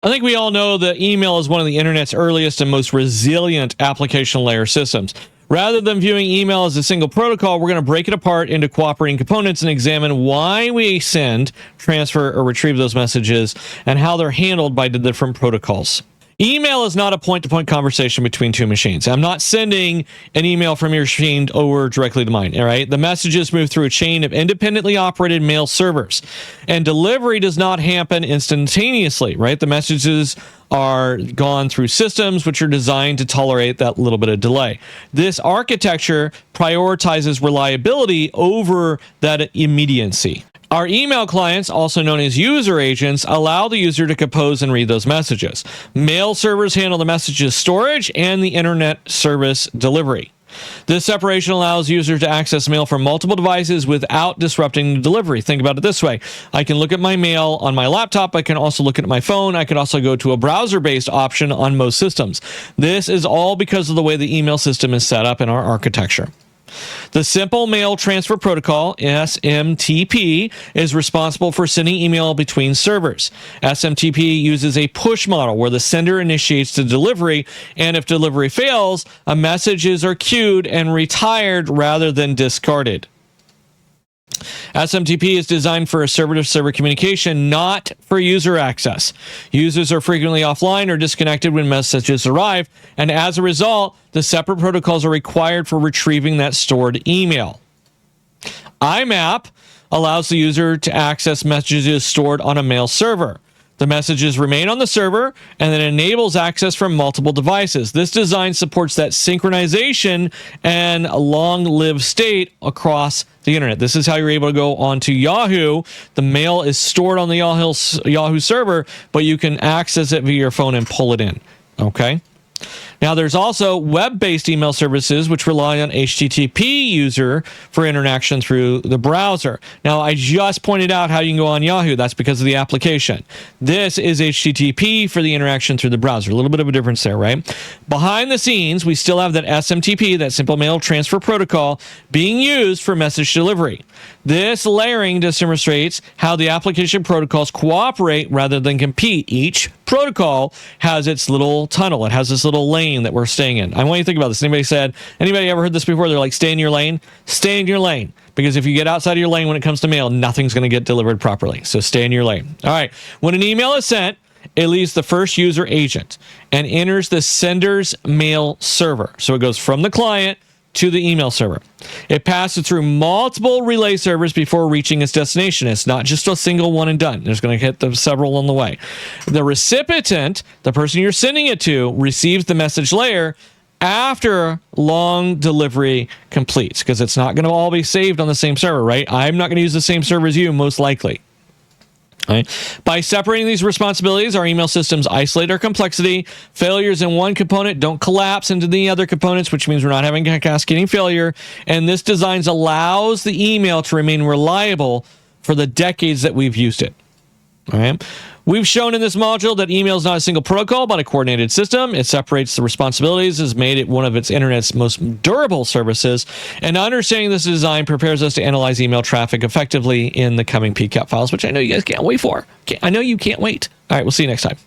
I think we all know that email is one of the internet's earliest and most resilient application layer systems. Rather than viewing email as a single protocol, we're going to break it apart into cooperating components and examine why we send, transfer, or retrieve those messages and how they're handled by the different protocols. Email is not a point-to-point conversation between two machines. I'm not sending an email from your machine over directly to mine, all right? The messages move through a chain of independently operated mail servers, and delivery does not happen instantaneously, right? The messages are gone through systems which are designed to tolerate that little bit of delay. This architecture prioritizes reliability over that immediacy. Our email clients, also known as user agents, allow the user to compose and read those messages. Mail servers handle the messages storage and the internet service delivery. This separation allows users to access mail from multiple devices without disrupting the delivery. Think about it this way. I can look at my mail on my laptop. I can also look at my phone. I could also go to a browser-based option on most systems. This is all because of the way the email system is set up in our architecture. The Simple Mail Transfer Protocol, SMTP, is responsible for sending email between servers. SMTP uses a push model where the sender initiates the delivery, and if delivery fails, messages are queued and retired rather than discarded. SMTP is designed for a server-to-server communication, not for user access. Users are frequently offline or disconnected when messages arrive, and as a result, the separate protocols are required for retrieving that stored email. IMAP allows the user to access messages stored on a mail server. The messages remain on the server, and then enables access from multiple devices. This design supports that synchronization and long-lived state across the internet. This is how you're able to go onto Yahoo. The mail is stored on the Yahoo server, but you can access it via your phone and pull it in. Okay? Now, there's also web-based email services which rely on HTTP user for interaction through the browser. Now, I just pointed out how you can go on Yahoo. That's because of the application. This is HTTP for the interaction through the browser. A little bit of a difference there, right? Behind the scenes, we still have that SMTP, that Simple Mail Transfer Protocol, being used for message delivery. This layering demonstrates how the application protocols cooperate rather than compete. Each protocol has its little tunnel. It has this little lane that we're staying in. I want you to think about this. Anybody ever heard this before? They're like, stay in your lane. Stay in your lane. Because if you get outside of your lane when it comes to mail, nothing's going to get delivered properly. So stay in your lane. All right. When an email is sent, it leaves the first user agent and enters the sender's mail server. So it goes from the client to the email server. It passes through multiple relay servers before reaching its destination. It's not just a single one and done. There's going to hit several on the way. The recipient, the person you're sending it to, receives the message layer after long delivery completes, because it's not going to all be saved on the same server, right? I'm not going to use the same server as you, most likely. Right. By separating these responsibilities, our email systems isolate our complexity. Failures in one component don't collapse into the other components, which means we're not having a cascading failure. And this design allows the email to remain reliable for the decades that we've used it. All right. We've shown in this module that email is not a single protocol, but a coordinated system. It separates the responsibilities, has made it one of its internet's most durable services, and understanding this design prepares us to analyze email traffic effectively in the coming PCAP files, which I know you guys can't wait for. I know you can't wait. All right, we'll see you next time.